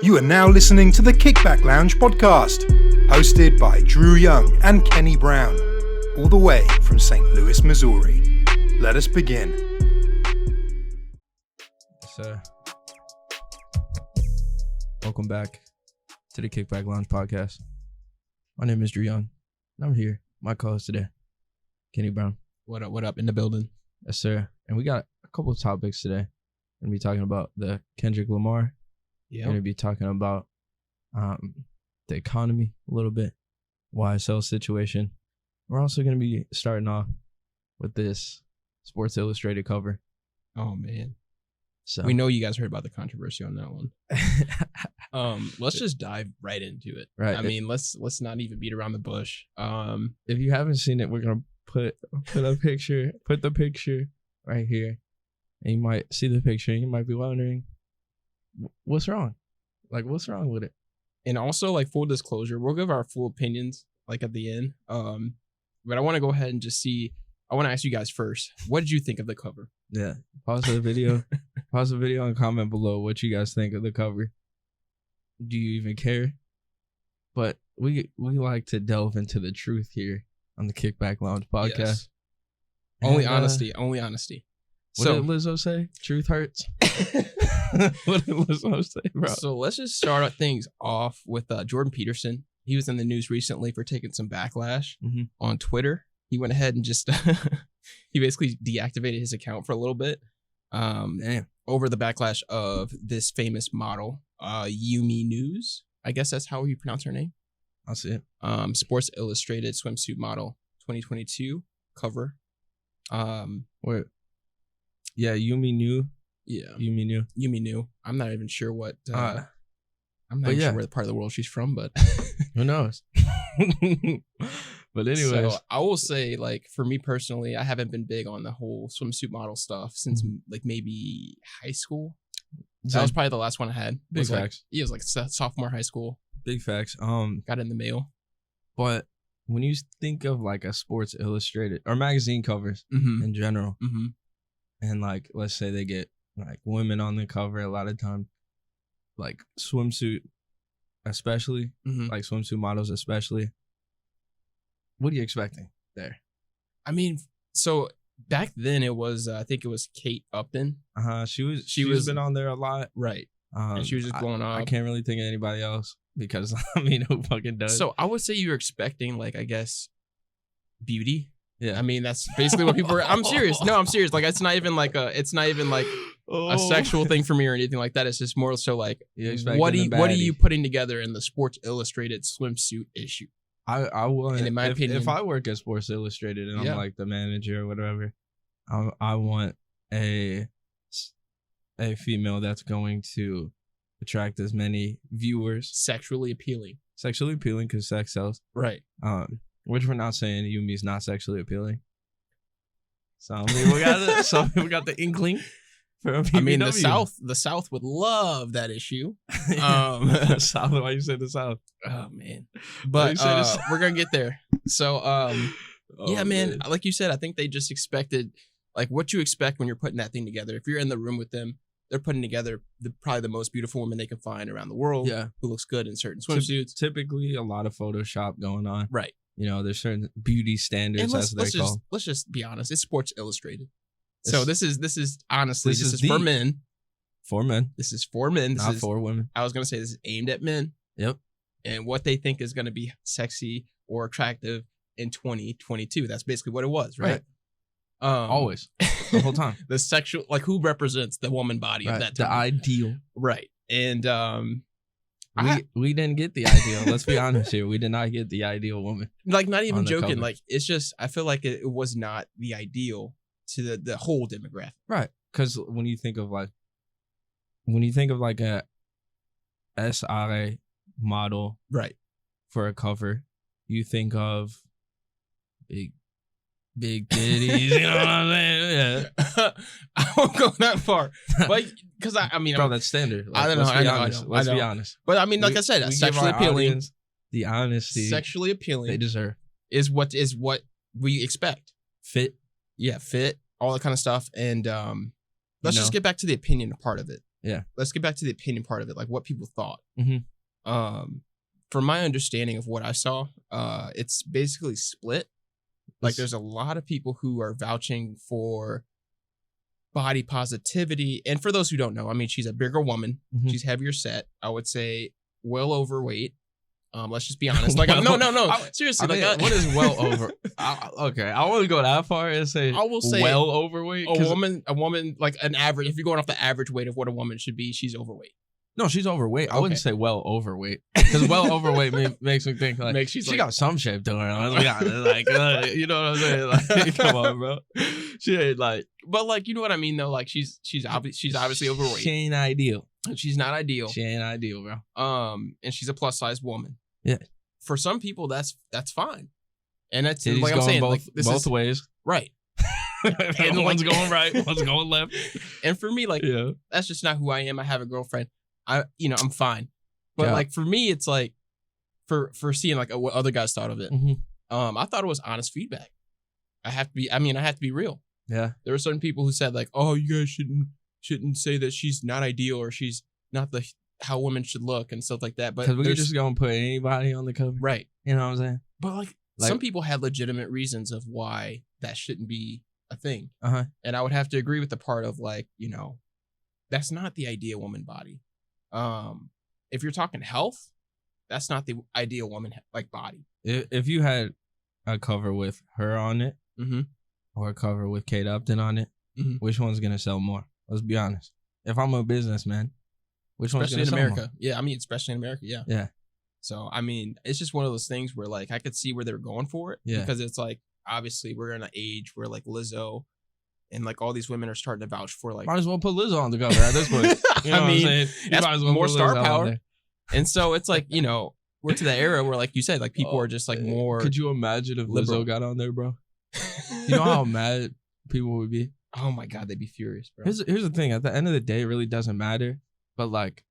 You are now listening to the Kickback Lounge podcast, hosted by Drew Young and Kenny Brown, all the way from St. Louis, Missouri. Let us begin. So, welcome back to the Kickback Lounge podcast. My name is Drew Young, and I'm here. My co-host today, Kenny Brown. What up in the building? Yes, sir. And we got a couple of topics today. We're going to be talking about the Kendrick Lamar. Yeah. We're going to be talking about the economy a little bit, YSL situation. We're also going to be starting off with this Sports Illustrated cover. Oh, man. So We know you guys heard about the controversy on that one. Let's just dive right into it. Right. I mean, let's not even beat around the bush. If you haven't seen it, we're going to put the picture right here. And you might see the picture and you might be wondering, what's wrong? Like, what's wrong with it? And also, like, full disclosure, we'll give our full opinions, like, at the end. But I want to go ahead and just I want to ask you guys first, what did you think of the cover? Yeah. Pause the video and comment below what you guys think of the cover. Do you even care? But we like to delve into the truth here on the Kickback Lounge podcast. Yes. And, Only honesty. What did Lizzo say? Truth hurts. What did Lizzo say, bro? So let's just start things off with Jordan Peterson. He was in the news recently for taking some backlash on Twitter. He went ahead and just he basically deactivated his account for a little bit over the backlash of this famous model, Yumi News. I guess that's how you pronounce her name. I'll see it. Sports Illustrated swimsuit model 2022 cover. Wait. Yeah, Yumi New. Yeah. Yumi New. I'm not even sure what I'm not but even yeah. sure where the part of the world she's from, but Who knows? But anyways. So I will say, like, for me personally, I haven't been big on the whole swimsuit model stuff since like maybe high school. That was probably the last one I had. Big facts. It was like sophomore high school. Big facts. Got it in the mail. But when you think of like a Sports Illustrated or magazine covers in general, and like let's say they get like women on the cover, a lot of time, like swimsuit, especially like swimsuit models, especially. What are you expecting there? I mean, so back then it was I think it was Kate Upton. She was been on there a lot, right? And she was just blowing up. I can't really think of anybody else because I mean, who fucking does? So I would say you were expecting, like, I guess, beauty. Yeah. I mean, that's basically what people were. I'm serious. No, I'm serious. Like, it's not even like a sexual thing for me or anything like that. It's just more so like, what are you putting together in the Sports Illustrated swimsuit issue? I want, and in my opinion, if I work at Sports Illustrated and I'm like the manager or whatever, I want a female that's going to attract as many viewers. Sexually appealing because sex sells. Right. Which we're not saying Yumi's not sexually appealing. Some people got the inkling. I mean, the South would love that issue. The South, why you say the South? Oh man, but we're gonna get there. So, yeah, man, like you said, I think they just expected like what you expect when you're putting that thing together. If you're in the room with them, they're putting together probably the most beautiful woman they can find around the world. Yeah, who looks good in certain swimsuits. Typically, a lot of Photoshop going on. Right. You know, there's certain beauty standards as they call. Let's just be honest. It's Sports Illustrated. So this is honestly this is for men. For men. This is for men. Not for women. I was gonna say this is aimed at men. Yep. And what they think is gonna be sexy or attractive in 2022. That's basically what it was, right? Always. The whole time. The sexual, like, who represents the woman body of that time? The ideal. Right. And we didn't get the ideal. Let's be honest here. We did not get the ideal woman. Like, not even joking. Cover. Like, it's just, I feel like it was not the ideal to the whole demographic. Right. Because when you think of like a SRA model, right, for a cover, you think of big titties. You know what I'm saying? Yeah. I won't go that far, but because I mean, bro, that's standard. Like, I don't know. Let's be honest. But I mean, like I said, sexually appealing, the honesty, sexually appealing they deserve is what we expect. Fit, all that kind of stuff. And let's just get back to the opinion part of it. let's get back to the opinion part of it, like what people thought. Mm-hmm. From my understanding of what I saw, it's basically split. Like there's a lot of people who are vouching for body positivity. And for those who don't know, I mean, she's a bigger woman. Mm-hmm. She's heavier set. I would say well overweight. Let's just be honest. Like, no. Seriously, what is well over? Okay, I wouldn't go that far and say. I will say well overweight. A woman, like an average. If you're going off the average weight of what a woman should be, she's overweight. No, she's overweight. Okay. I wouldn't say well overweight because well overweight makes me think like she got some shape to her. Like, you know what I'm saying? Like, come on, bro. She ain't like, but like, you know what I mean though. Like, she's obviously overweight. She ain't ideal. She's not ideal. She ain't ideal, bro. And she's a plus size woman. Yeah. For some people, that's fine. And that's Titties like I'm saying, both ways. Right. And one's going right, one's going left. And for me, like, that's just not who I am. I have a girlfriend. I'm fine. But like for me, it's like for seeing like what other guys thought of it. Mm-hmm. I thought it was honest feedback. I have to be real. Yeah. There were certain people who said like, oh, you guys shouldn't say that she's not ideal or she's not how women should look and stuff like that. But because we're just gonna put anybody on the cover, right? You know what I'm saying? But like some people had legitimate reasons of why that shouldn't be a thing. And I would have to agree with the part of like, that's not the ideal woman body. If you're talking health, that's not the ideal woman like body. If you had a cover with her on it, mm-hmm. or a cover with Kate Upton on it, mm-hmm. which one's gonna sell more? Let's be honest. If I'm a businessman, which one's gonna sell more? Especially in America. Yeah, I mean, especially in America, yeah. Yeah. So, I mean, it's just one of those things where like I could see where they were going for it. Yeah. Because it's like, obviously, we're in an age where like Lizzo and like all these women are starting to vouch for like. Might as well put Lizzo on the cover at this point. You know I mean, what I'm saying? that's might as well more put star Lizzo power. And so it's like, we're to the era where like you said, like people are just like more. Could you imagine if liberal. Lizzo got on there, bro? You know how mad people would be? Oh my God, they'd be furious, bro. Here's the thing. At the end of the day, it really doesn't matter. But like,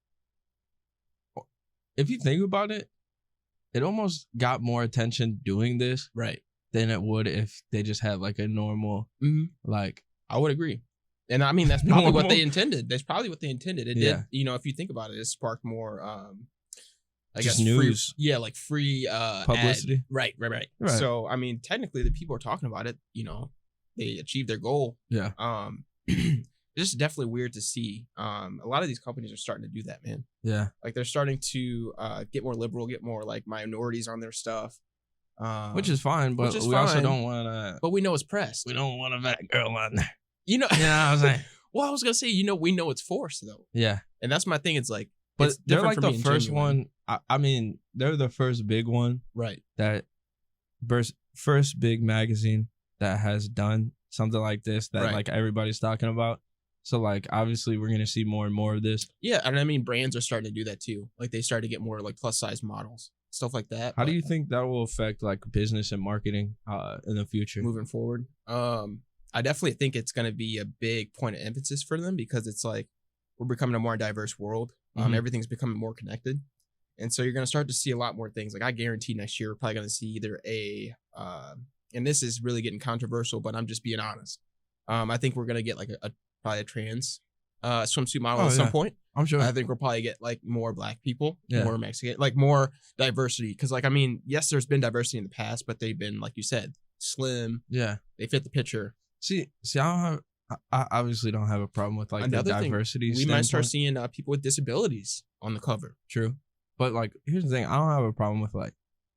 if you think about it, it almost got more attention doing this, right, than it would if they just had like a normal, mm-hmm. like. I would agree. And I mean, that's probably what they intended. That's probably what they intended. It did, if you think about it, it sparked more, I guess, news. Like free publicity. Ad. Right. So, I mean, technically, the people are talking about it. They achieved their goal. Yeah. It's just definitely weird to see. A lot of these companies are starting to do that, man. Yeah. Like they're starting to get more liberal, get more like minorities on their stuff. Which is fine, but we also don't want to. But we know it's pressed. We don't want a fat girl on there. You know what I'm saying? Well, I was gonna say, we know it's forced though. Yeah. And that's my thing. It's like, but it's they're like the first genuine. one. I mean, they're the first big one, right? That first big magazine that has done something like this that like everybody's talking about. So like obviously we're gonna see more and more of this. Yeah, and I mean brands are starting to do that too. Like they started to get more like plus size models, stuff like that. How do you think that will affect like business and marketing in the future moving forward? I definitely think it's gonna be a big point of emphasis for them because it's like we're becoming a more diverse world. Mm-hmm. Everything's becoming more connected, and so you're gonna start to see a lot more things. Like I guarantee next year we're probably gonna see either and this is really getting controversial, but I'm just being honest. I think we're gonna get like probably a trans swimsuit model at some point. I'm sure. I think we'll probably get like more Black people, more Mexican, like more diversity. Because like I mean, yes, there's been diversity in the past, but they've been like you said, slim. Yeah, they fit the picture. See, I obviously don't have a problem with like another the diversity. We might start seeing people with disabilities on the cover. True, but like here's the thing: I don't have a problem with like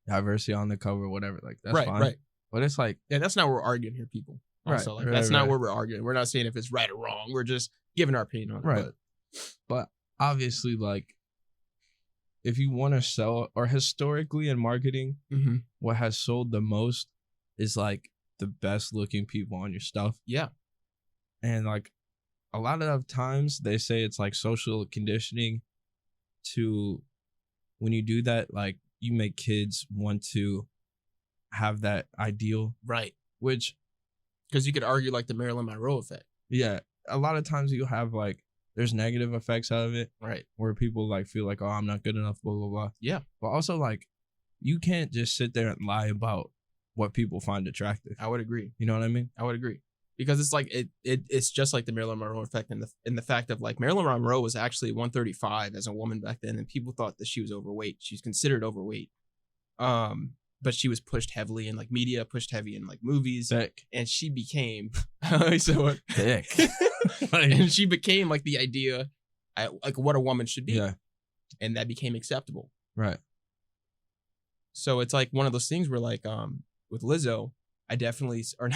diversity on the cover, whatever. Like that's fine. Right. But it's like that's not what we're arguing here, people. Also, like that's not where we're arguing. We're not saying if it's right or wrong. We're just giving our opinion on it. But obviously, like if you want to sell, or historically in marketing, mm-hmm. what has sold the most is like the best looking people on your stuff. Yeah. And like a lot of times they say it's like social conditioning to when you do that, like you make kids want to have that ideal. Right. Which, because you could argue like the Marilyn Monroe effect. Yeah. A lot of times you have like, there's negative effects out of it. Right. Where people like feel like, oh, I'm not good enough, blah, blah, blah. Yeah. But also like, you can't just sit there and lie about what people find attractive. I would agree. You know what I mean? I would agree. Because it's like it's just like the Marilyn Monroe effect, in the fact of like Marilyn Monroe was actually 135 as a woman back then, and people thought that she was overweight. She's considered overweight, but she was pushed heavily in like media, pushed heavy in like movies, thick, and she became so thick, and she became like the idea, like what a woman should be, yeah, and that became acceptable, right? So it's like one of those things where like with Lizzo, I definitely or.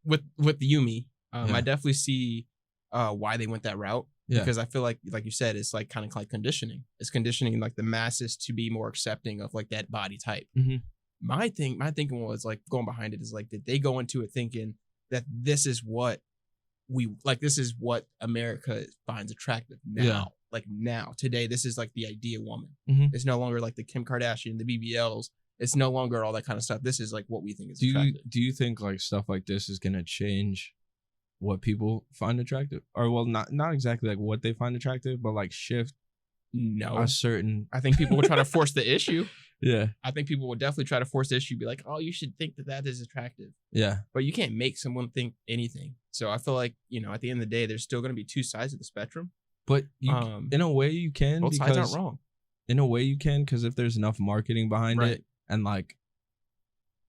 With Yumi, I definitely see why they went that route, because I feel like you said, it's like kind of like conditioning. It's conditioning like the masses to be more accepting of like that body type. Mm-hmm. My thinking was like going behind it is like, did they go into it thinking that this is what this is what America finds attractive now, like now today, this is like the ideal woman. Mm-hmm. It's no longer like the Kim Kardashian, the BBLs. It's no longer all that kind of stuff. This is like what we think is attractive. Do you think like stuff like this is gonna change what people find attractive? Or well, not exactly like what they find attractive, but like shift a certain. I think people will try to force the issue. Yeah. I think people will definitely try to force the issue, be like, oh, you should think that is attractive. Yeah. But you can't make someone think anything. So I feel like, at the end of the day, there's still gonna be two sides of the spectrum. But in a way you can, both sides aren't wrong. In a way you can, because if there's enough marketing behind it. And like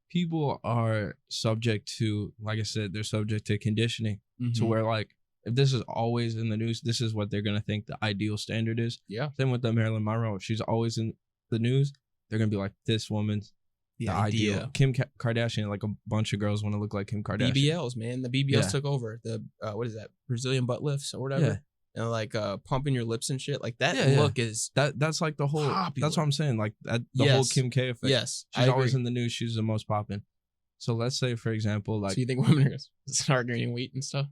people are subject to, like I said, they're subject to conditioning to where like if this is always in the news, this is what they're gonna think the ideal standard is. Yeah. Same with the Marilyn Monroe. If she's always in the news, they're gonna be like, this woman's the ideal. Kim Kardashian, like a bunch of girls want to look like Kim Kardashian. BBLs, man. The BBLs took over. The what is that? Brazilian butt lifts or whatever. Yeah. And like pumping your lips and shit, like that look is that's like the whole popular. That's what I'm saying, like the whole Kim K effect. Yes, she's always in the news. She's the most popping. So let's say, for example, like, so you think women are gonna start gaining weight and stuff?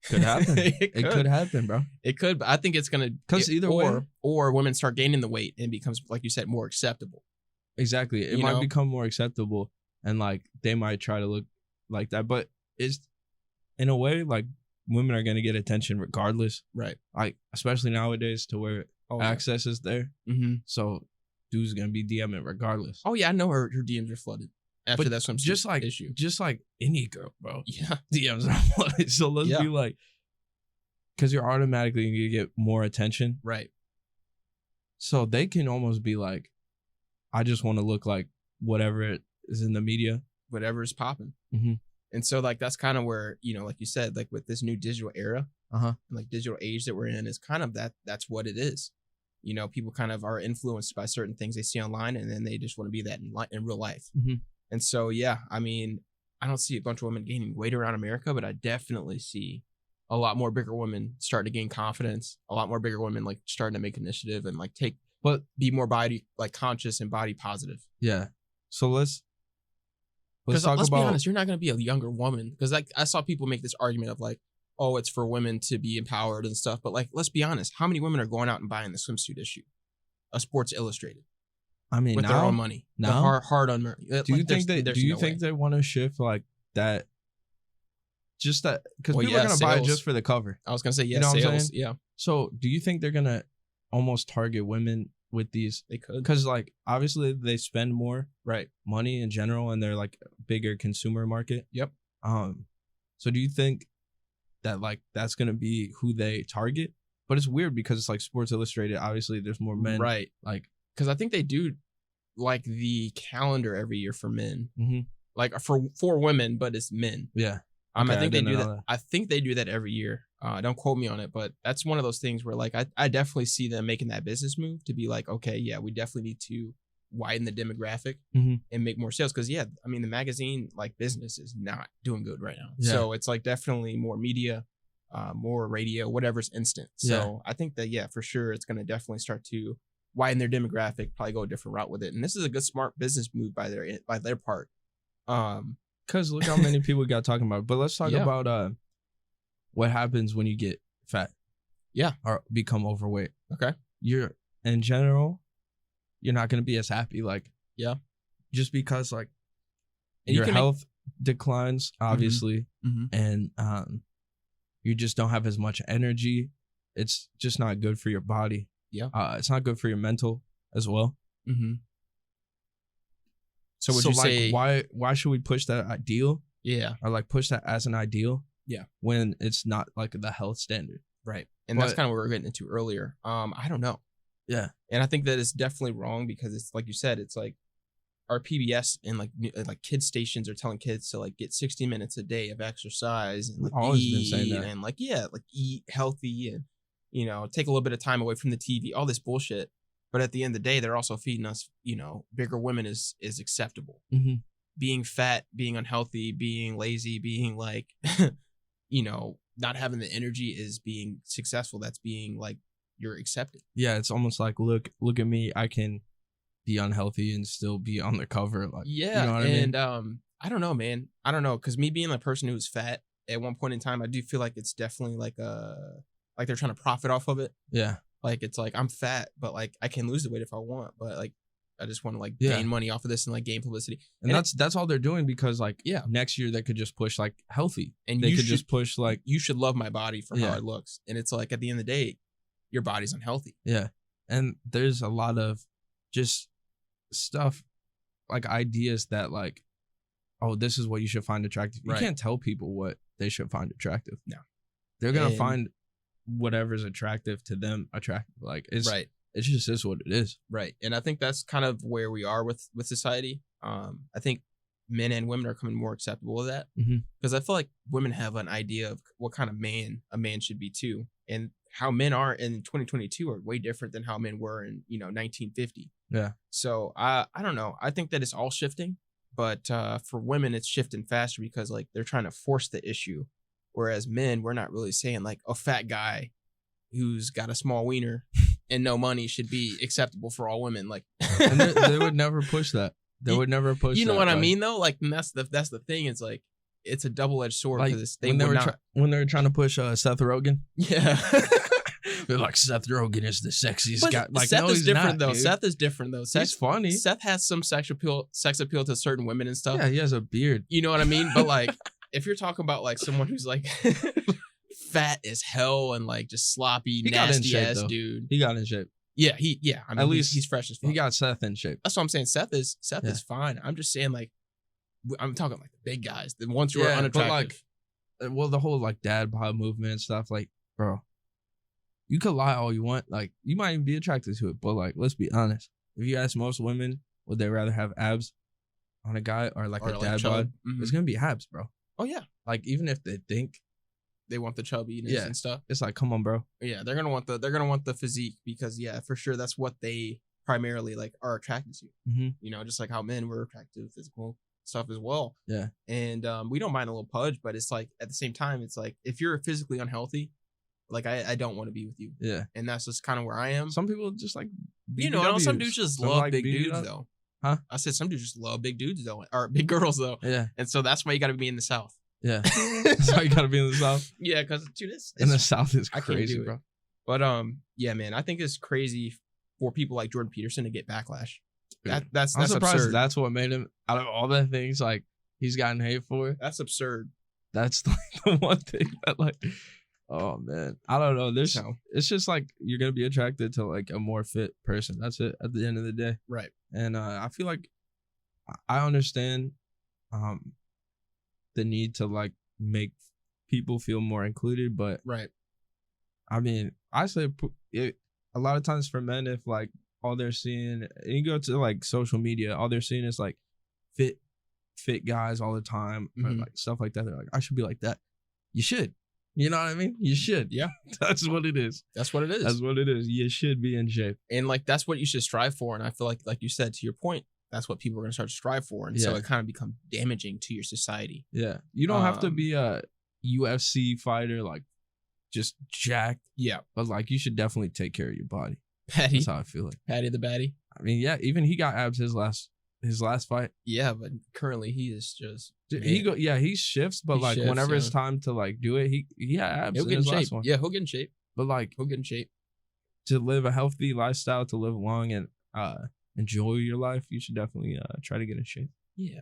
Could happen. it could happen, bro. It could, but I think it's gonna because either way, or women start gaining the weight and it becomes, like you said, more acceptable. Exactly, it might become more acceptable, and like they might try to look like that, but it's in a way like. Women are going to get attention regardless. Right. Like, especially nowadays to where access is there. Mm-hmm. So, dude's going to be DMing regardless. Oh, yeah. I know her DMs are flooded. After that's some just like issue. Just like any girl, bro. Yeah. DMs are flooded. So, let's be like, because you're automatically going to get more attention. Right. So, they can almost be like, I just want to look like whatever it is in the media. Whatever is popping. Mm-hmm. And so, like, that's kind of where, like you said, like with this new digital era, and like digital age that we're in, is kind of that's what it is. People kind of are influenced by certain things they see online, and then they just want to be that in real life. Mm-hmm. And so, yeah, I mean, I don't see a bunch of women gaining weight around America, but I definitely see a lot more bigger women starting to gain confidence, a lot more bigger women like starting to make initiative and like be more body like conscious and body positive. Yeah. So let's be honest, you're not going to be a younger woman, because like I saw people make this argument of like, oh, it's for women to be empowered and stuff. But like, let's be honest, how many women are going out and buying the swimsuit issue, a Sports Illustrated? I mean, with their own money, hard on money. Do you think they want to shift like that? Just that, because people are going to buy it just for the cover. I was going to say, sales, what I'm saying? Yeah. So do you think they're going to almost target women with these? They could, because like obviously they spend more money in general, and they're like a bigger consumer market. Yep. So do you think that like that's gonna be who they target? But it's weird because it's like Sports Illustrated. Obviously, there's more men, right? Like, because I think they do like the calendar every year for men, like for women, but it's men. Yeah. I think they do that. I think they do that every year. Don't quote me on it, but that's one of those things where like I definitely see them making that business move to be like, okay, yeah, we definitely need to widen the demographic and make more sales, because the magazine like business is not doing good right now. Yeah. So it's like definitely more media, more radio, whatever's instant. So I think that for sure it's going to definitely start to widen their demographic, probably go a different route with it. And this is a good smart business move by their part. Because look how many people we got talking about it. But let's talk about what happens when you get fat. Yeah. Or become overweight. Okay. In general, you're not going to be as happy. Like, just because like your health declines, obviously, and you just don't have as much energy. It's just not good for your body. Yeah. It's not good for your mental as well. Mm-hmm. So would you say why should we push that ideal? Yeah. Or like push that as an ideal Yeah. When it's not like the health standard. Right. And that's kind of what we were getting into earlier. I don't know. Yeah. And I think that is definitely wrong because it's like you said, it's like our PBS and like kids stations are telling kids to like get 60 minutes a day of exercise and like always been eat saying that. and like eat healthy and take a little bit of time away from the TV, all this bullshit. But at the end of the day, they're also feeding us, bigger women is acceptable. Mm-hmm. Being fat, being unhealthy, being lazy, being like, not having the energy is being successful. That's being like you're accepted. Yeah, it's almost like look at me. I can be unhealthy and still be on the cover. Like, yeah, you know what I mean? I don't know, man. I don't know, because me being the person who's fat at one point in time, I do feel like it's definitely like they're trying to profit off of it. Yeah, like it's like I'm fat, but like I can lose the weight if I want, but like I just want to like gain money off of this and like gain publicity. And that's all they're doing because like next year they could just push like healthy, and they could just push like you should love my body for how it looks, and it's like at the end of the day, your body's unhealthy. Yeah, and there's a lot of just stuff like ideas that like, oh, this is what you should find attractive. You can't tell people what they should find attractive. No, they're gonna find whatever's attractive to them attractive. Like it's right. It just is what it is. Right. And I think that's kind of where we are with society. I think men and women are becoming more acceptable of that because I feel like women have an idea of what kind of man a man should be too. And how men are in 2022 are way different than how men were in, 1950. Yeah. So I don't know. I think that it's all shifting, but for women, it's shifting faster because like they're trying to force the issue. Whereas men, we're not really saying like a fat guy who's got a small wiener and no money should be acceptable for all women. Like, and they would never push that. They would never push. You know that, what I mean, though. Like, and that's the thing. It's like it's a double-edged sword because when they were trying to push Seth Rogen. Yeah, they're like Seth Rogen is the sexiest guy. Like, Seth no, is he's different not, though. dude. Seth is different though. He's funny. Seth has some sex appeal to certain women and stuff. Yeah, he has a beard. You know what I mean? But like, if you're talking about like someone who's like fat as hell and like just sloppy, nasty ass dude, he got in shape. Yeah, I mean, at least he's fresh as fuck. He got Seth in shape. That's what I'm saying. Seth is fine. I'm just saying, like, I'm talking like the big guys, the ones who are unattractive. But like, the whole like dad bod movement and stuff. Like, bro, you could lie all you want. Like, you might even be attracted to it, but like, let's be honest. If you ask most women, would they rather have abs on a guy or like a dad bod? It's gonna be abs, bro. Oh yeah. Like, even if they think they want the chubbiness and stuff. It's like, come on, bro. Yeah, they're gonna want the physique because for sure that's what they primarily like are attracted to. Mm-hmm. Just like how men were attracted to physical stuff as well. Yeah. And we don't mind a little pudge, but it's like at the same time, it's like if you're physically unhealthy, like I don't want to be with you. Yeah. And that's just kind of where I am. Some people just like BBWs. Some dudes just love like big dudes though. Huh? I said some dudes just love big dudes though, or big girls though. Yeah. And so that's why you got to be in the South. Yeah, that's why you gotta be in the South. Yeah, because dude, in the South is crazy, bro. But yeah, man, I think it's crazy for people like Jordan Peterson to get backlash. That's I'm surprised absurd. That's what made him out of all the things like he's gotten hate for. That's absurd. That's like the one thing that like, oh man, I don't know. It's just like you're gonna be attracted to like a more fit person. That's it. At the end of the day, right? And I feel like I understand. The need to like make people feel more included, but right. I mean, I say it a lot of times for men, if like all they're seeing, and you go to like social media, all they're seeing is like fit guys all the time, or like stuff like that. They're like, I should be like that. You should. You know what I mean? You should. Yeah. That's what it is. That's what it is. That's what it is. You should be in shape. And like that's what you should strive for. And I feel like you said, to your point, that's what people are going to start to strive for. And so it kind of becomes damaging to your society. Yeah. You don't have to be a UFC fighter, like just jacked. Yeah. But like you should definitely take care of your body. Patty. That's how I feel like. Patty the Batty. I mean, yeah, even he got abs his last fight. Yeah, but currently he is just he shifts, but like whenever it's time to like do it, he had abs. He'll get in shape. Yeah, he'll get in shape. But like he'll get in shape. To live a healthy lifestyle, to live long and enjoy your life, you should definitely try to get in shape. Yeah,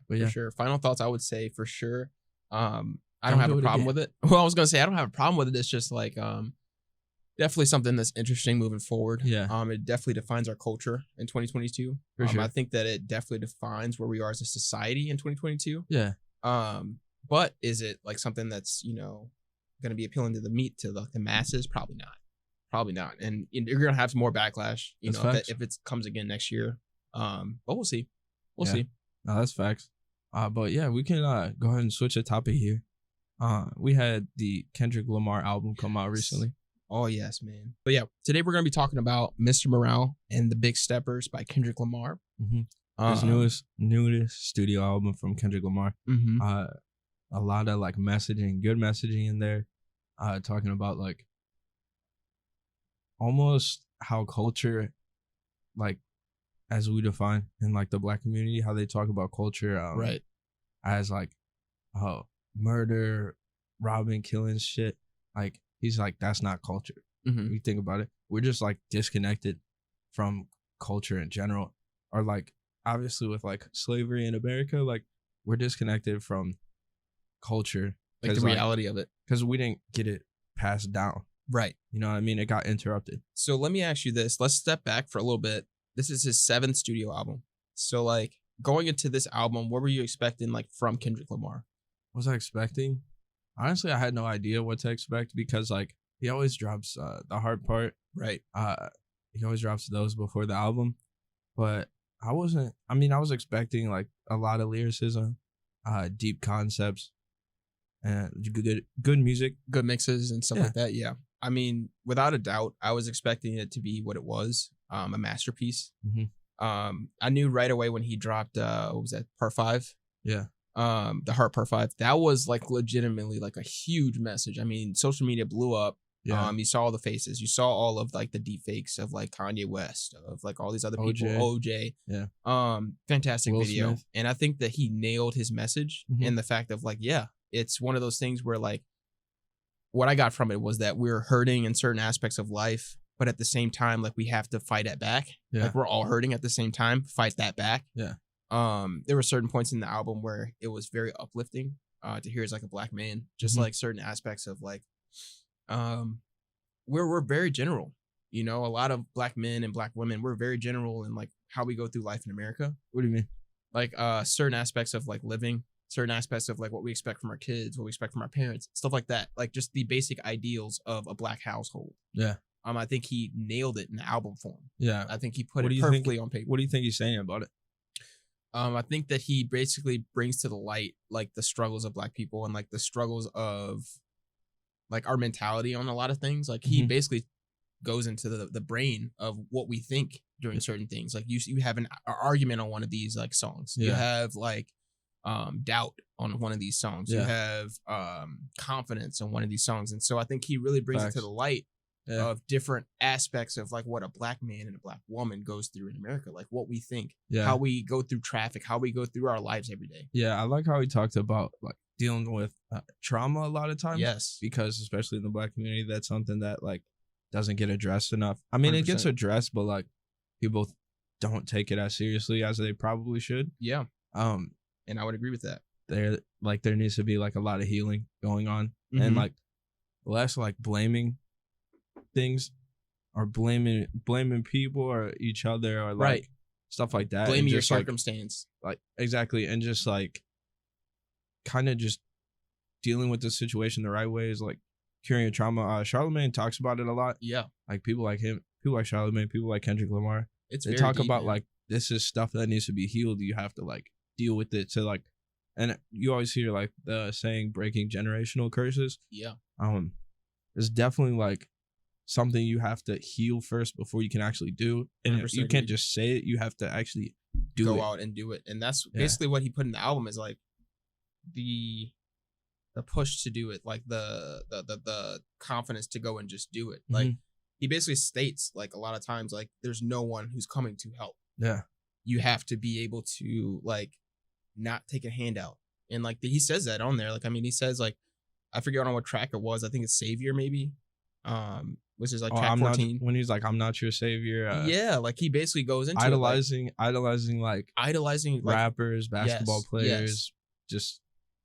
for sure. Final thoughts, I would say for sure. I don't have a problem with it. Well, I was gonna say I don't have a problem with it. It's just like definitely something that's interesting moving forward. Yeah. It definitely defines our culture in 2022. For sure. I think that it definitely defines where we are as a society in 2022. Yeah. But is it like something that's, going to be appealing to the masses? Probably not. And you're going to have some more backlash, if it comes again next year. But we'll see. We'll see. No, that's facts. But yeah, we can go ahead and switch the topic here. We had the Kendrick Lamar album come out recently. Oh, yes, man. But yeah, today we're going to be talking about Mr. Morale and the Big Steppers by Kendrick Lamar. His newest studio album from Kendrick Lamar. A lot of like messaging, good messaging in there. Talking about like almost how culture, like as we define in like the Black community, how they talk about culture, right, as like murder, robbing, killing shit. Like he's like, that's not culture. You think about it, we're just like disconnected from culture in general, or like obviously with like slavery in America, like we're disconnected from culture, like the reality of it, because we didn't get it passed down. Right. You know what I mean? It got interrupted. So let me ask you this. Let's step back for a little bit. This is his 7th studio album. So like going into this album, what were you expecting like from Kendrick Lamar? What was I expecting? Honestly, I had no idea what to expect, because like he always drops the hard part. Right. He always drops those before the album. But I was expecting like a lot of lyricism, deep concepts, and good music, good mixes and stuff like that. Yeah. I mean, without a doubt, I was expecting it to be what it was, a masterpiece. I knew right away when he dropped, what was that, Part 5? Yeah. The Heart Part 5. That was like legitimately like a huge message. I mean, social media blew up. Yeah. You saw all the faces. You saw all of like the deep fakes of like Kanye West, of like all these other people, OJ. Yeah. Fantastic Will video. Smith. And I think that he nailed his message in the fact of like, yeah, it's one of those things where like, what I got from it was that we're hurting in certain aspects of life, but at the same time, like we have to fight it back. Yeah. Like we're all hurting at the same time, fight that back. Yeah. There were certain points in the album where it was very uplifting to hear as like a Black man, just like certain aspects of like, we're very general, a lot of Black men and Black women, we're very general in like how we go through life in America. What do you mean? Like certain aspects of like living, certain aspects of like what we expect from our kids, what we expect from our parents, stuff like that. Like just the basic ideals of a Black household. Yeah. I think he nailed it in album form. Yeah. I think he put it perfectly on paper. What do you think he's saying about it? I think that he basically brings to the light like the struggles of Black people and like the struggles of like our mentality on a lot of things. Like he basically goes into the brain of what we think during certain things. Like you have an argument on one of these like songs. Yeah. You have like doubt on one of these songs. Yeah. You have confidence on one of these songs. And so I think he really brings it to the light of different aspects of like what a Black man and a Black woman goes through in America, like what we think, how we go through traffic, how we go through our lives every day. Yeah, I like how he talked about like dealing with trauma a lot of times. Yes, because especially in the Black community, that's something that like doesn't get addressed enough. I mean, 100%. It gets addressed, but like people don't take it as seriously as they probably should. Yeah. And I would agree with that. There needs to be like a lot of healing going on, and like less like blaming things or blaming people or each other or like stuff like that. Blaming your circumstance. Like exactly. And just like kind of just dealing with the situation the right way is like curing trauma. Charlemagne talks about it a lot. Yeah. Like people like him, people like Charlemagne, people like Kendrick Lamar. They talk deep, about man. like this is stuff that needs to be healed. You have to like deal with it to like, and you always hear like the saying breaking generational curses. Yeah. It's definitely like something you have to heal first before you can actually do. And you can't just say it. You have to actually go out and do it. And that's basically what he put in the album is like the push to do it, like the confidence to go and just do it. Like he basically states like a lot of times like there's no one who's coming to help. Yeah. You have to be able to like not take a handout. And like he says that on there. Like I mean he says like I forget on what track it was. I think it's Savior maybe. Which is like track 14. When he's like, I'm not your savior. Yeah, like he basically goes into idolizing rappers, basketball players. Just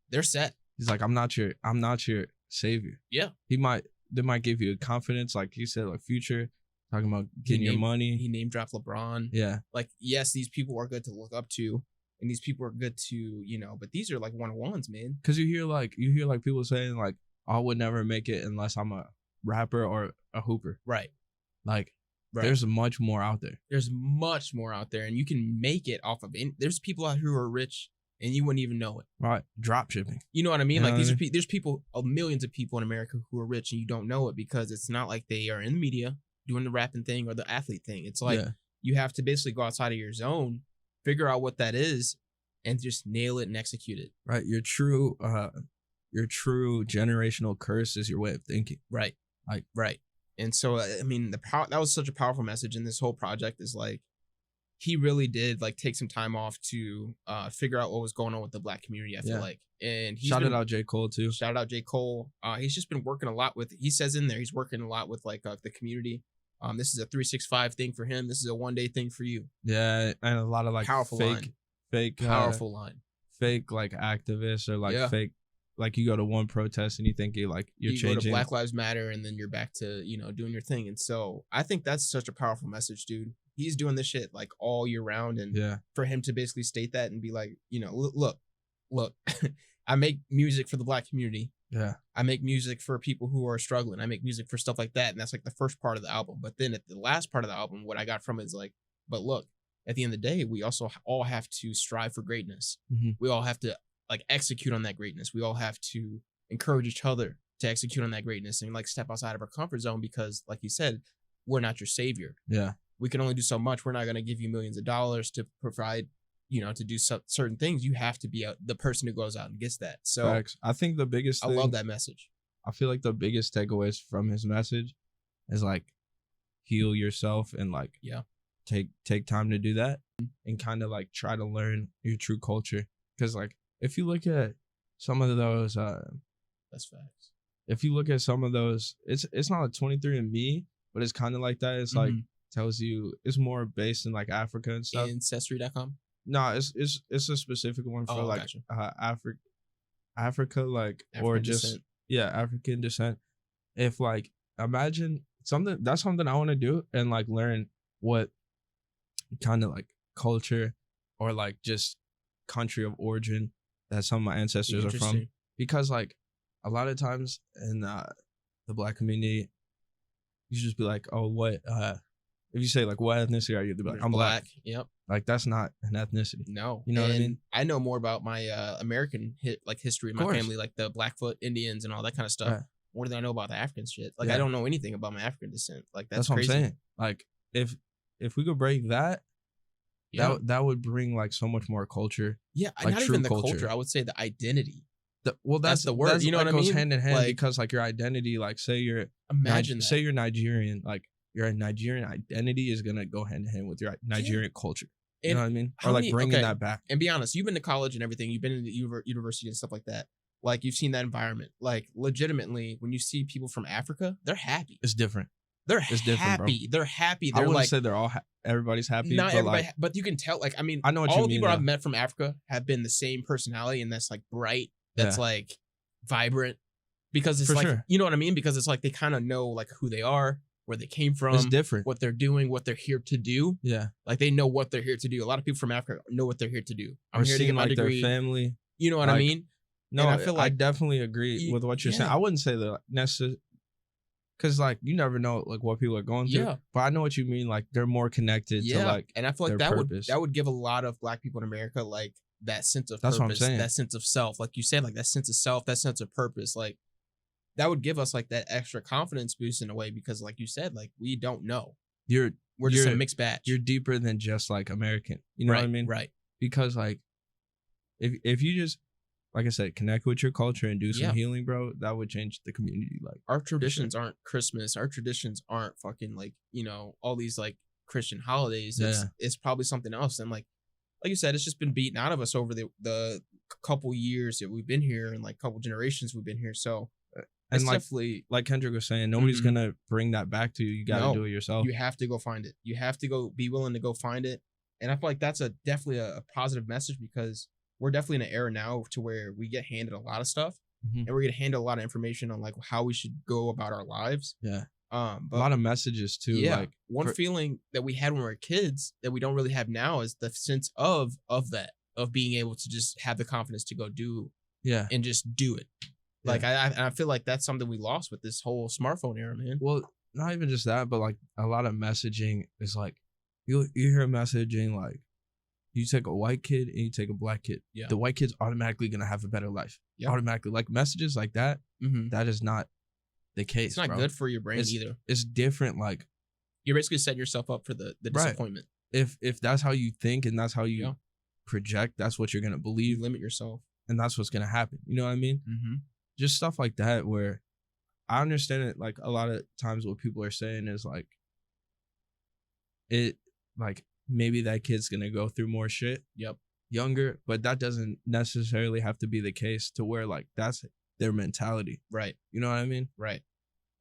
they're set. He's like, I'm not your savior. Yeah. They might give you a confidence, like he said, like Future, talking about getting your money. He name dropped LeBron. Yeah. Like, yes, these people are good to look up to, and these people are good to, you know, but these are like one-on-ones, man. Because you hear like people saying like, I would never make it unless I'm a rapper or a hooper. Right. Like, right. There's much more out there. There's much more out there, and you can make it off of it. There's people out here who are rich, and you wouldn't even know it. Right. Drop shipping. You know what I mean? You like, there's people, millions of people in America who are rich, and you don't know it because it's not like they are in the media doing the rapping thing or the athlete thing. It's like you have to basically go outside of your zone, figure out what that is, and just nail it and execute it. Right. Your true generational curse is your way of thinking. Right. Like, right. And so, I mean, that was such a powerful message. And this whole project is like, he really did like take some time off to figure out what was going on with the Black community, I feel like. And shout out J. Cole too. Shout out J. Cole. He's just been working a lot with, he says in there, he's working a lot with like the community. This is a 365 thing for him. This is a one-day thing for you. Yeah. And a lot of like powerful powerful line. Fake like activists or like fake. Like you go to one protest and you think you're changing. Go to Black Lives Matter and then you're back to, you know, doing your thing. And so I think that's such a powerful message, dude. He's doing this shit like all year round. And for him to basically state that and be like, you know, look, I make music for the Black community. Yeah. I make music for people who are struggling. I make music for stuff like that. And that's like the first part of the album. But then at the last part of the album, what I got from it is like, but look, at the end of the day, we also all have to strive for greatness. Mm-hmm. We all have to like execute on that greatness. We all have to encourage each other to execute on that greatness and like step outside of our comfort zone because like you said, we're not your savior. Yeah. We can only do so much. We're not going to give you millions of dollars to provide, you know, to do certain things. You have to be the person who goes out and gets that. So facts. I think the biggest thing, I love that message. I feel like the biggest takeaways from his message is like heal yourself and like take time to do that and kind of like try to learn your true culture. Because like if you look at some of those, that's facts. If you look at some of those, it's not a 23andMe, but it's kind of like that. It's like tells you it's more based in like Africa and stuff. Ancestry.com. No, it's a specific one for like gotcha. Africa, like African or just descent. African descent. If like imagine something I want to do and like learn what kind of like culture or like just country of origin that some of my ancestors are from, because like a lot of times in the Black community, you just be like, oh, what if you say like what ethnicity are you? They'll be like, I'm black. Yep. Like that's not an ethnicity. No. You know what I mean? I know more about my American history in my family, like the Blackfoot Indians and all that kind of stuff. More than I know about the African shit. Like I don't know anything about my African descent. Like that's crazy. What I'm saying. Like if we could break that, that would bring like so much more culture. Yeah, like not even the culture. I would say the identity. That's the word. You know what I mean? Goes hand in hand, like, because like your identity, like say you're say you're Nigerian, like your Nigerian identity is gonna go hand in hand with your Nigerian culture. You know what I mean? Or like bringing that back. And be honest, you've been to college and everything. You've been in the university and stuff like that. Like you've seen that environment. Like legitimately, when you see people from Africa, they're happy. It's different. It's happy. They're happy. They're I wouldn't say they're all everybody's happy. Not but everybody, like, but you can tell. Like I mean, I know what all you the mean, people I've met from Africa have been the same personality, and that's like bright. That's like vibrant, because it's you know what I mean? Because it's like they kind of know like who they are, where they came from. It's different. What they're doing, what they're here to do. Yeah. Like they know what they're here to do. A lot of people from Africa know what they're here to do. I'm here to get my like degree. Their family. You know what I mean? No, I feel like I definitely agree with what you're saying. I wouldn't say that necessarily, because like you never know like what people are going through. Yeah. But I know what you mean. Like they're more connected to like, and I feel like that would give a lot of Black people in America like that sense of purpose, what I'm saying. That sense of self, like you said, like that sense of self, that sense of purpose, like that would give us like that extra confidence boost in a way, because like you said, like we don't know. We're just a mixed batch. You're deeper than just like American. You know what I mean? Right. Because like if you just, like I said, connect with your culture and do some healing, bro, that would change the community. Like our traditions aren't Christmas. Our traditions aren't fucking like, you know, all these like Christian holidays. It's probably something else. And like you said, it's just been beaten out of us over the couple years that we've been here, and like couple generations we've been here. So and like Kendrick was saying, nobody's gonna bring that back to you. You gotta do it yourself. You have to go find it. You have to go be willing to go find it. And I feel like that's definitely a positive message, because we're definitely in an era now to where we get handed a lot of stuff, and we're getting handed a lot of information on like how we should go about our lives. Yeah. But a lot of messages too. Yeah. Like feeling that we had when we were kids that we don't really have now is the sense of of being able to just have the confidence to go do and just do it. Like I feel like that's something we lost with this whole smartphone era, man. Well, not even just that, but like a lot of messaging is like you hear messaging like you take a white kid and you take a black kid. Yeah. The white kid's automatically gonna have a better life. Yeah. Automatically. Like messages like that, that is not the case. It's not good for your brain either. It's different. Like you're basically setting yourself up for the disappointment. If that's how you think and that's how you project, that's what you're gonna believe. You limit yourself. And that's what's gonna happen. You know what I mean? Mm-hmm. Just stuff like that where I understand it. Like a lot of times what people are saying is like it like maybe that kid's gonna go through more shit younger, but that doesn't necessarily have to be the case to where like that's their mentality. Right. You know what I mean? Right.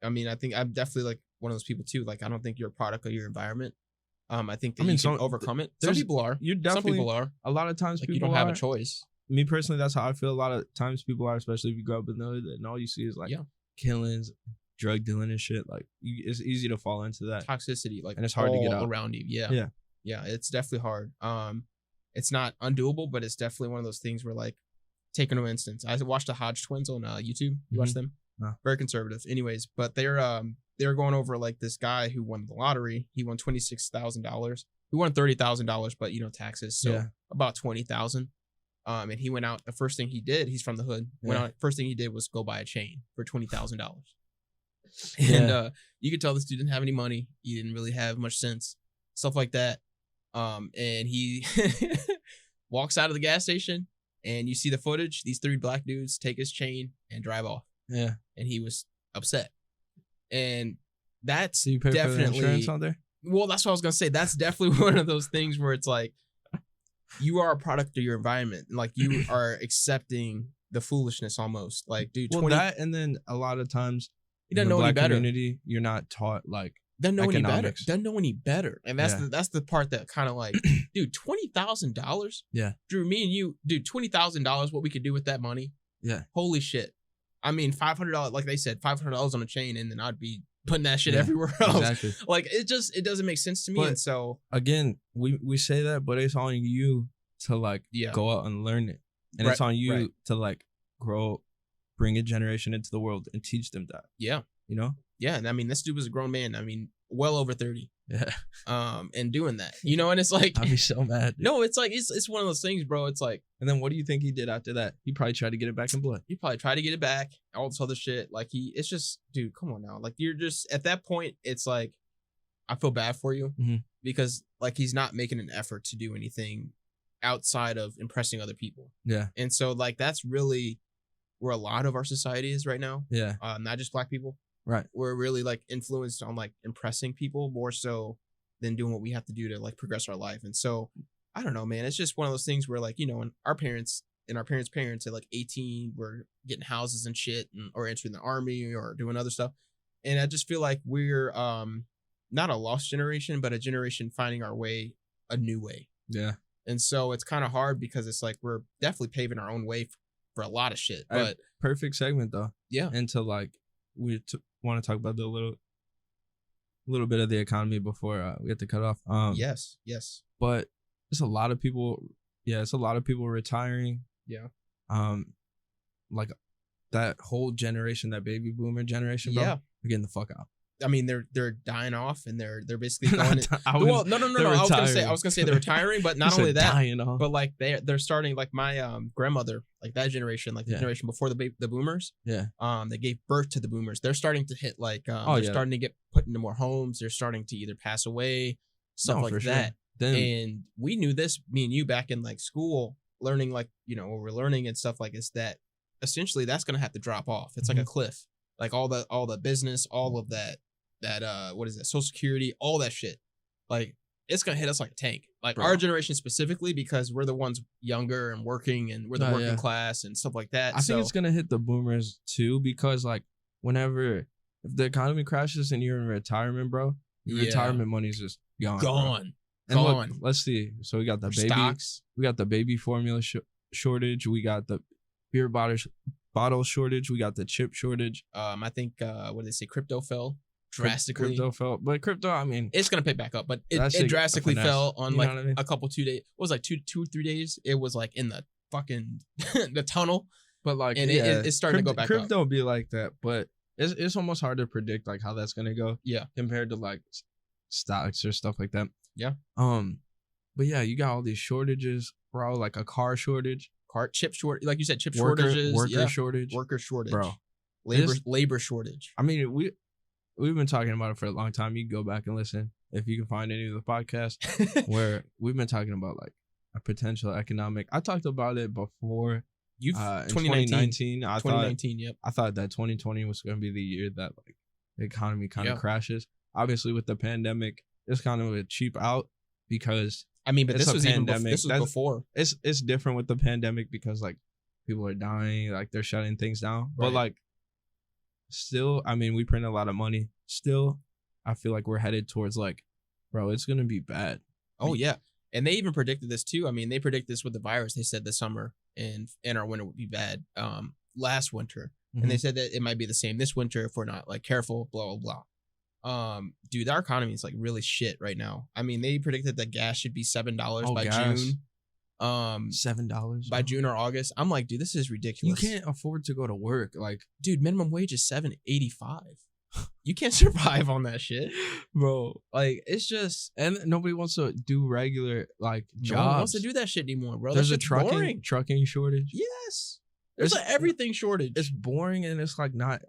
I mean, I think I'm definitely like one of those people too. Like I don't think you're a product of your environment. I think that you can overcome it. Some people are. Some people are. A lot of times like people you don't have a choice. Me personally, that's how I feel. A lot of times people are, especially if you grow up in the hood, and all you see is like killings, drug dealing and shit. Like it's easy to fall into that toxicity, like, and it's hard to get out around you. Yeah. It's definitely hard. It's not undoable, but it's definitely one of those things where, like, take an instance. I watched the Hodge twins on YouTube. You watched them? No. Very conservative. Anyways, but they're going over like this guy who won the lottery. He won $26,000. He won $30,000, but taxes, so about $20,000. And he went out. The first thing he did, he's from the hood. First thing he did was go buy a chain for $20,000. And you could tell this dude didn't have any money. He didn't really have much sense, stuff like that. And he walks out of the gas station, and you see the footage. These 3 black dudes take his chain and drive off. Yeah, and he was upset. And that's you pay definitely for the insurance on there. Well, that's what I was gonna say. That's definitely one of those things where it's like, you are a product of your environment. Like you are accepting the foolishness almost. Like, dude, that, and then a lot of times you don't know any better. Community, you're not taught like doesn't know any better. Doesn't know any better. And that's the part that kind of like, dude, $20,000. Yeah, Drew, me and you, dude, $20,000. What we could do with that money? Yeah, holy shit. I mean, $500. Like they said, $500 on a chain, and then I'd be putting that shit everywhere else. Exactly. Like it doesn't make sense to me. But and so again, we say that, but it's on you to like go out and learn it, and it's on you to like grow, bring a generation into the world and teach them that. Yeah, you know. Yeah, and I mean, this dude was a grown man. I mean, well over 30. Yeah. And doing that, and it's like I'd be so mad. Dude. No, it's like it's one of those things, bro. It's like, and then what do you think he did after that? He probably tried to get it back in blood. He probably tried to get it back. All this other shit. Like it's just, dude, come on now. Like you're just at that point. It's like I feel bad for you because like he's not making an effort to do anything outside of impressing other people. Yeah. And so like that's really where a lot of our society is right now. Yeah. Not just black people. Right. We're really like influenced on like impressing people more so than doing what we have to do to like progress our life. And so I don't know, man. It's just one of those things where like, and our parents and our parents' parents at like 18 were getting houses and shit or entering the army or doing other stuff. And I just feel like we're not a lost generation, but a generation finding our way a new way. Yeah. And so it's kind of hard because it's like we're definitely paving our own way for a lot of shit. But perfect segment though. Yeah. Into like we want to talk about the little bit of the economy before we have to cut off. Yes. But it's a lot of people. Yeah, it's a lot of people retiring. Yeah. Like that whole generation, that baby boomer generation. Bro, they're getting the fuck out. I mean, they're dying off, and they're basically going. Well, no. I was gonna say they're retiring, but not only that, but like they're starting. Like my grandmother, like that generation, like the generation before the boomers. Yeah. They gave birth to the boomers. They're starting to hit like they're starting to get put into more homes. They're starting to either pass away, stuff like that. Sure. And we knew this, me and you, back in like school, learning like what we're learning and stuff like is that essentially that's gonna have to drop off. It's like a cliff. Like all the business, all of that what is that, Social Security, all that shit, like it's gonna hit us like a tank. Like our generation specifically, because we're the ones younger and working, and we're the working class and stuff like that. I think it's gonna hit the boomers too, because like if the economy crashes and you're in retirement, bro, your retirement money's just gone. Look, let's see. So we got the stocks. We got the baby formula shortage. We got the beer bottle shortage. We got the chip shortage. I think what did they say? Crypto fell. drastically. Crypto fell, but crypto, I mean, it's gonna pick back up, but it drastically fell on like a couple 2 days. What was like 2-3 days? It was like in the fucking the tunnel, but like and it's starting to go back up. Crypto be like that, but it's almost hard to predict like how that's gonna go. Yeah, compared to like stocks or stuff like that. Yeah. But yeah, you got all these shortages, bro. Like a car shortage, chip shortage, like you said, chip shortages, worker shortage, bro. Labor shortage. I mean, we've been talking about it for a long time. You can go back and listen if you can find any of the podcasts where we've been talking about like a potential economic. I talked about it before. In 2019. I thought that 2020 was going to be the year that like the economy kind of crashes. Obviously, with the pandemic, it's kind of a cheap out because I mean, but this was pandemic. This was before. It's different with the pandemic because like people are dying, like they're shutting things down. Right. But like, still, I mean, we print a lot of money. Still, I feel like we're headed towards like, bro, it's gonna be bad. Oh yeah, and they even predicted this too. I mean, they predicted this with the virus. They said the summer and our winter would be bad. Last winter, and they said that it might be the same this winter if we're not like careful. Blah blah blah. Dude, our economy is like really shit right now. I mean, they predicted that gas should be $7 by June. $7 by June or August. I'm like, dude, this is ridiculous. You can't afford to go to work. Like, dude, minimum wage is $7.85. You can't survive on that shit, bro. Like, it's just, and nobody wants to do regular like jobs. No one wants to do that shit anymore, bro. There's a trucking shortage. Yes, there's like everything shortage. It's boring and it's like not.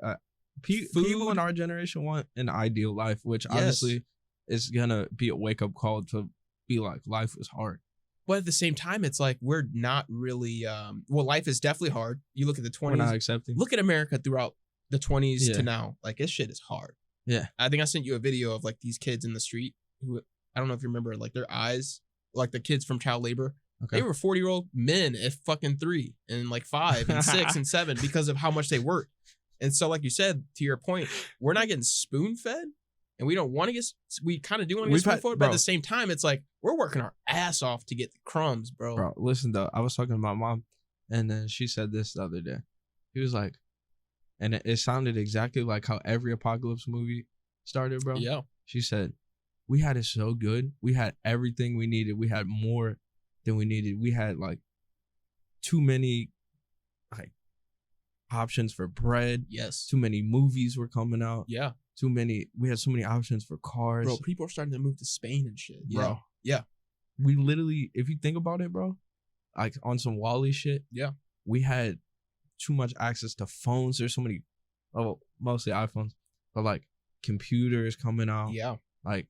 People in our generation want an ideal life, which obviously is gonna be a wake up call to be like life is hard. But at the same time, it's like we're not really. Well, life is definitely hard. You look at the 20s. We're not accepting. Look at America throughout the 20s to now. Like, this shit is hard. Yeah. I think I sent you a video of like these kids in the street who, I don't know if you remember, like their eyes, like the kids from child labor. Okay. They were 40-year-old men at fucking 3 and like 5 and 6 and 7 because of how much they worked. And so, like you said, to your point, we're not getting spoon fed. And we don't want to get, we kind of do want to get spoon fed, but at the same time, it's like we're working our ass off to get the crumbs, bro. Bro, listen though, I was talking to my mom, and then she said this the other day. He was like, and it sounded exactly like how every apocalypse movie started, bro. Yeah. She said, we had it so good. We had everything we needed. We had more than we needed. We had like too many like options for bread. Yes. Too many movies were coming out. Yeah. We had so many options for cars. Bro, people are starting to move to Spain and shit. Yeah. Bro. Yeah. We literally, if you think about it, bro, like on some Wall-E shit. Yeah. We had too much access to phones. There's so many, mostly iPhones, but like computers coming out. Yeah. Like,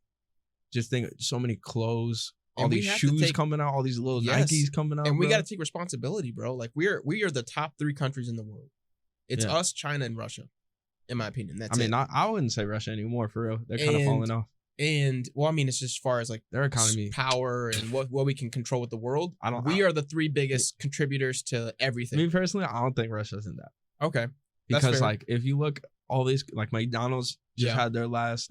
just think, so many clothes, all these shoes coming out, all these little Nikes coming out. And we got to take responsibility, bro. Like, we are the top 3 countries in the world. It's us, China, and Russia, in my opinion. That's it. I wouldn't say Russia anymore, for real. They're kind of falling off. And, well, I mean, it's just as far as like their economy, power, and what we can control with the world. We are the 3 biggest contributors to everything. Me personally, I don't think Russia's in that. Okay. Because like, if you look, all these, like McDonald's just had their last,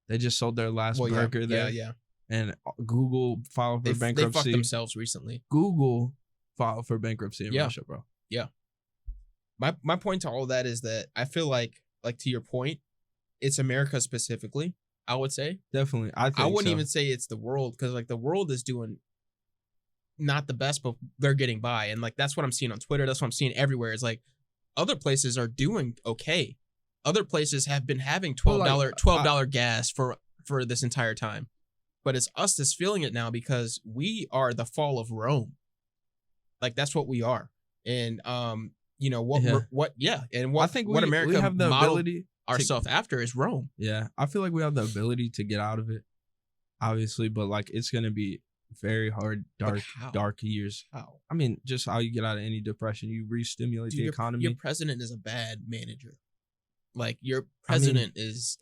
they just sold their last burger there. Yeah. And Google filed for bankruptcy. They fucked themselves recently. Google filed for bankruptcy in Russia, bro. Yeah. My point to all of that is that I feel like to your point, it's America specifically, I would say. Definitely. I wouldn't even say it's the world, because like the world is doing not the best, but they're getting by. And like that's what I'm seeing on Twitter. That's what I'm seeing everywhere. It's like other places are doing okay. Other places have been having $12 gas for this entire time. But it's us that's feeling it now because we are the fall of Rome. Like that's what we are. And you know what I think what America we have the ability ourselves after is Rome. Yeah. I feel like we have the ability to get out of it, obviously, but like it's gonna be very hard, dark years. How? I mean, just how you get out of any depression, you re-stimulate the economy. Your president is a bad manager. Like your president is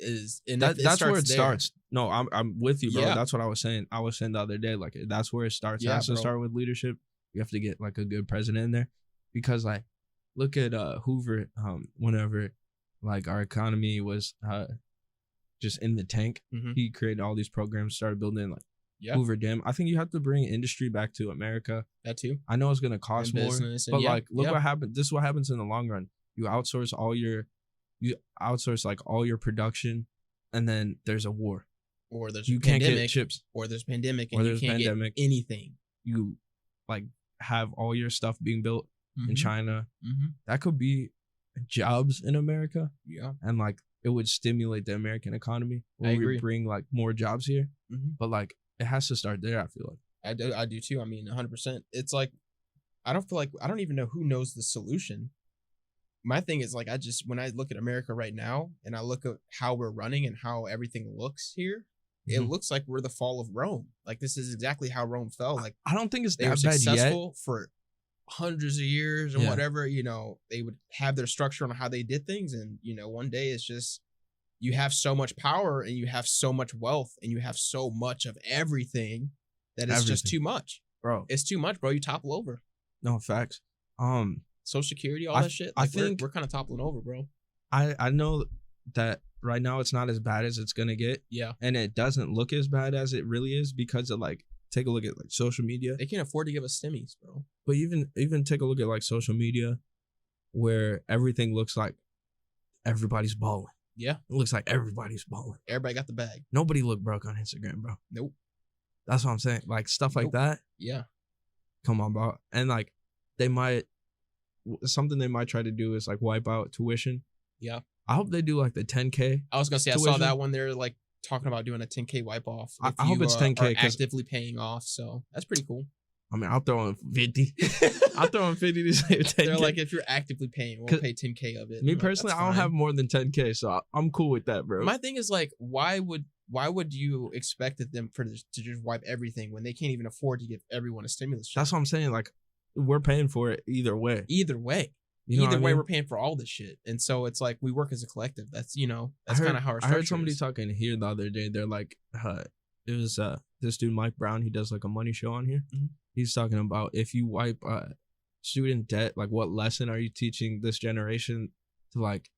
and that's where it starts. No, I'm with you, bro. Yeah. That's what I was saying. I was saying the other day, like that's where it starts. It has to start with leadership. You have to get like a good president in there, because like look at Hoover. Whenever like our economy was just in the tank, he created all these programs, started building like Hoover Dam. I think you have to bring industry back to America. That too. I know it's gonna cost more, but like look what happened. This is what happens in the long run. You outsource all your production, and then there's a war. Or there's you a can't pandemic, get chips. or there's pandemic, and you can't get anything. You like have all your stuff being built in China. That could be jobs in America. Yeah, and like it would stimulate the American economy. I agree. We bring like more jobs here, but like it has to start there. I feel like I do too. I mean, 100%. It's like I don't even know who knows the solution. My thing is like when I look at America right now and I look at how we're running and how everything looks here, it looks like we're the fall of Rome. Like this is exactly how Rome fell. Like I don't think it's they were that bad successful yet. for hundreds of years and whatever. You know, they would have their structure on how they did things, and you know, one day it's just you have so much power and you have so much wealth and you have so much of everything that it's just too much, bro. It's too much, bro. You topple over. No facts. Social Security, all that shit. Like, I think we're kind of toppling over, bro. I know that right now it's not as bad as it's gonna get. Yeah. And it doesn't look as bad as it really is because of like take a look at like social media. They can't afford to give us stimmies, bro. But even take a look at like social media where everything looks like everybody's balling. Yeah. It looks like everybody's balling. Everybody got the bag. Nobody look broke on Instagram, bro. Nope. That's what I'm saying. Like stuff like that. Yeah. Come on, bro. And like something they might try to do is like wipe out tuition. Yeah. I hope they do like the 10K. I was gonna say tuition. I saw that one. They're like talking about doing a 10K wipe off. I hope it's 10K actively paying off. So that's pretty cool. I mean, I'll throw in 50. I'll throw in 50 to save 10K. They're like, if you're actively paying, we'll pay 10K of it. Me personally, I don't have more than 10K, so I'm cool with that, bro. My thing is like, why would you expect them to just wipe everything when they can't even afford to give everyone a stimulus check? That's what I'm saying. Like, we're paying for it either way. Either way. You know Either way, I mean? we're paying for all this shit. And so it's like we work as a collective. That's, you know, that's kind of how our structure I heard somebody is. talking here the other day. They're like, it was this dude, Mike Brown. He does like a money show on here. He's talking about if you wipe student debt, like what lesson are you teaching this generation to like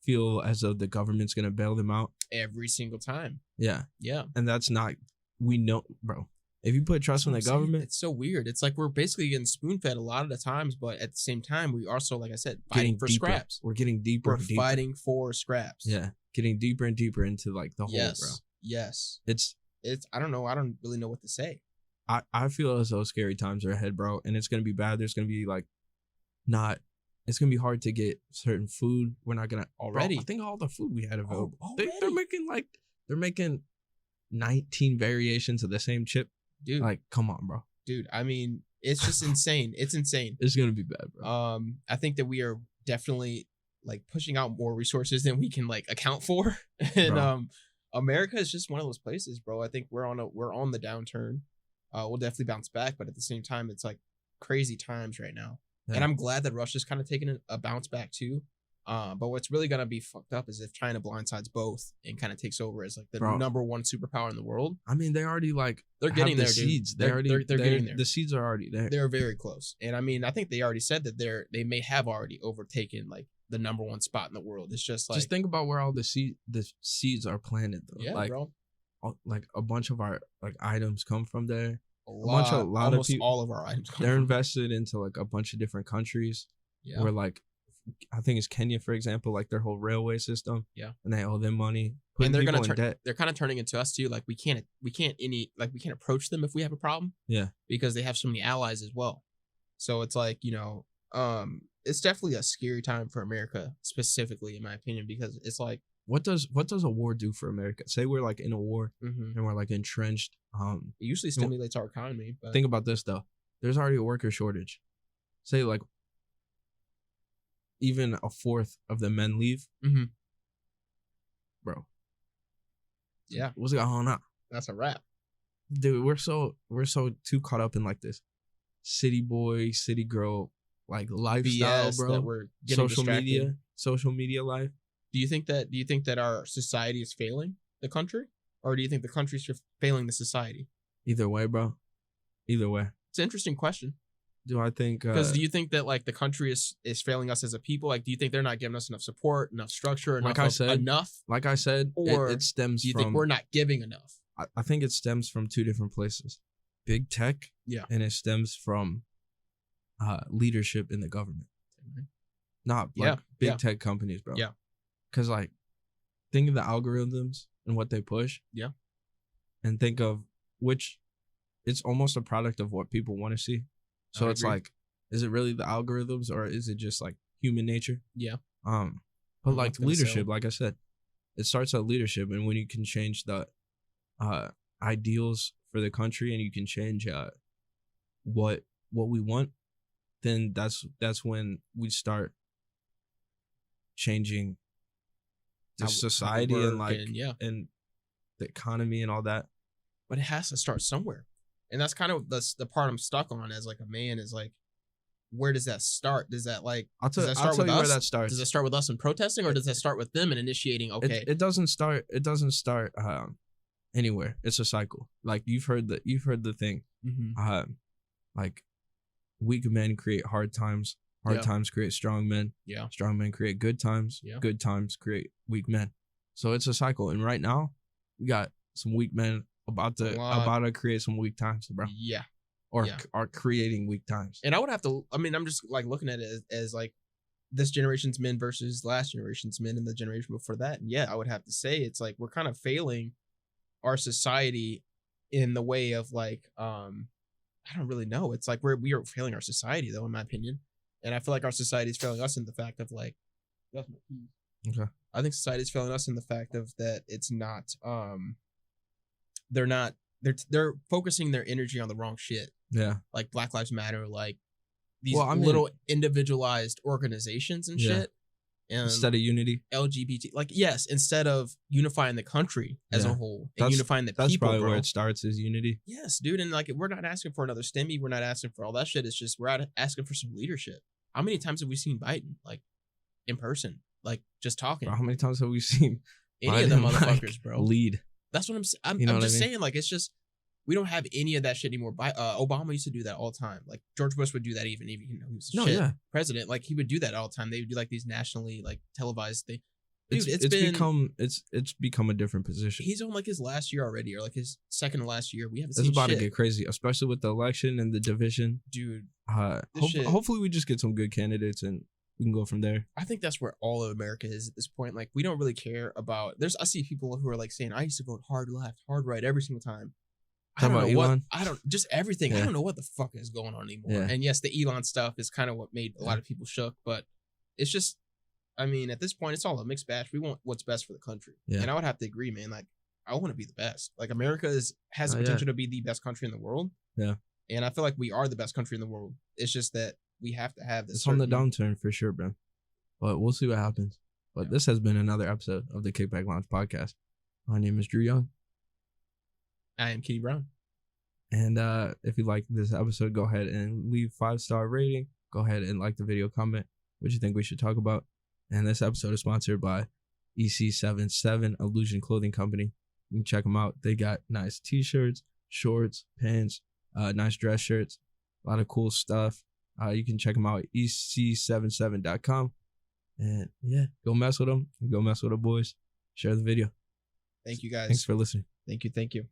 feel as though the government's going to bail them out? Every single time. Yeah. Yeah. And that's not, we know, bro. If you put trust in the government, it's so weird. It's like we're basically getting spoon fed a lot of the times, but at the same time, we also, like I said, fighting for scraps. We're getting deeper. We're fighting for scraps. Yeah, getting deeper and deeper into like the hole, bro. Yes. It's. I don't know. I don't really know what to say. I feel as though scary times are ahead, bro, and it's gonna be bad. There's gonna be like, it's gonna be hard to get certain food. We're not gonna already. Bro, I think all the food we had available. They're making 19 variations of the same chip. Dude, like, come on, bro. Dude, I mean, it's just insane. It's insane. It's gonna be bad, bro. I think that we are definitely like pushing out more resources than we can like account for, and bro. America is just one of those places, bro. I think we're on the downturn. We'll definitely bounce back, but at the same time, it's like crazy times right now, and I'm glad that Russia's kind of taking a bounce back too. But what's really gonna be fucked up is if China blindsides both and kind of takes over as like the number one superpower in the world. I mean, they already like they're getting there, seeds. They're getting there. The seeds are already there. They're very close, and I mean, I think they already said that they may have already overtaken like the number one spot in the world. It's just like think about where all the seeds are planted though. Yeah, like, bro. Like a bunch of our like items come from there. Almost of people, all of our items. They're invested into like a bunch of different countries. Yeah. Where like. I think it's Kenya, for example, like their whole railway system. Yeah. And they owe them money. And they're gonna they're kind of turning into us too. Like we can't approach them if we have a problem. Yeah. Because they have so many allies as well. So it's like, you know, it's definitely a scary time for America specifically, in my opinion, because it's like what does a war do for America? Say we're like in a war and we're like entrenched. It usually stimulates our economy. But think about this though. There's already a worker shortage. Say like even a fourth of the men leave, bro. Yeah, what's going on? That's a wrap, dude. We're so too caught up in like this city boy, city girl like lifestyle, BS bro. That we're getting social media life. Do you think that our society is failing the country, or do you think the country's failing the society? Either way, bro. Either way. It's an interesting question. Do I think because do you think that like the country is failing us as a people? Like, do you think they're not giving us enough support, enough structure, enough? Like I said, or it stems. Do you think we're not giving enough? I think it stems from two different places: big tech, and it stems from leadership in the government, not like big tech companies, bro. Yeah, because like think of the algorithms and what they push. Yeah. And think of which it's almost a product of what people want to see. So it's like, is it really the algorithms or is it just like human nature? Yeah. But like leadership, like I said, it starts at leadership, and when you can change the ideals for the country and you can change what we want, then that's when we start changing the society and like and the economy and all that. But it has to start somewhere, and that's kind of the part I'm stuck on as like a man is like, where does that start? Does that like I'll tell you where that starts. Does it start with us in protesting, or does that start with them and initiating? Okay, it doesn't start anywhere. It's a cycle. Like you've heard the thing. Like weak men create hard times. Hard times create strong men. Yeah. Strong men create good times. Yeah. Good times create weak men. So it's a cycle. And right now, we got some weak men about to create some weak times, bro. Yeah. Or are creating weak times. And I would have to, I mean, I'm just like looking at it as like this generation's men versus last generation's men and the generation before that. And yeah, I would have to say it's like we're kind of failing our society in the way of like, I don't really know. It's like we are failing our society though, in my opinion. And I feel like our society is failing us in the fact of like, that's my key. Okay. I think society is failing us in the fact of that it's not, they're focusing their energy on the wrong shit. Yeah. Like Black Lives Matter, like these little individualized organizations and shit. And instead of unity. LGBT. Like, yes, instead of unifying the country as a whole and unifying the people. That's probably where it starts is unity. Yes, dude. And like, we're not asking for another STEMI. We're not asking for all that shit. It's just we're asking for some leadership. How many times have we seen Biden, like, in person? Like, just talking? Bro, how many times have we seen any Biden, of them motherfuckers, like, bro? Lead. That's what I'm just saying. Like, it's just, we don't have any of that shit anymore. Obama used to do that all the time. Like, George Bush would do that even he was a president. Like, he would do that all the time. They would do, like, these nationally, like, televised things. Dude, it's become a different position. He's on, like, his last year already, or, like, his second to last year. We haven't seen shit. It's about to get crazy, especially with the election and the division. Dude. Hopefully we just get some good candidates and we can go from there. I think that's where all of America is at this point. Like, we don't really care about... I see people who are, like, saying, I used to vote hard left, hard right every single time. Just everything. I don't know what the fuck is going on anymore. Yeah. And yes, the Elon stuff is kind of what made a lot of people shook, but it's just, I mean, at this point, it's all a mixed batch. We want what's best for the country. Yeah. And I would have to agree, man. Like, I want to be the best. Like, America has the potential to be the best country in the world. Yeah. And I feel like we are the best country in the world. It's just that we have to have this. It's on the downturn for sure, bro. But we'll see what happens. But this has been another episode of the Kickback Lounge podcast. My name is Drew Young. I am Kenny Brown. And if you like this episode, go ahead and leave 5-star rating. Go ahead and like the video, comment what you think we should talk about. And this episode is sponsored by EC77 Illusion Clothing Company. You can check them out. They got nice t-shirts, shorts, pants, nice dress shirts, a lot of cool stuff. You can check them out at ec77.com. And yeah, go mess with them. Go mess with the boys. Share the video. Thank you guys. Thanks for listening. Thank you.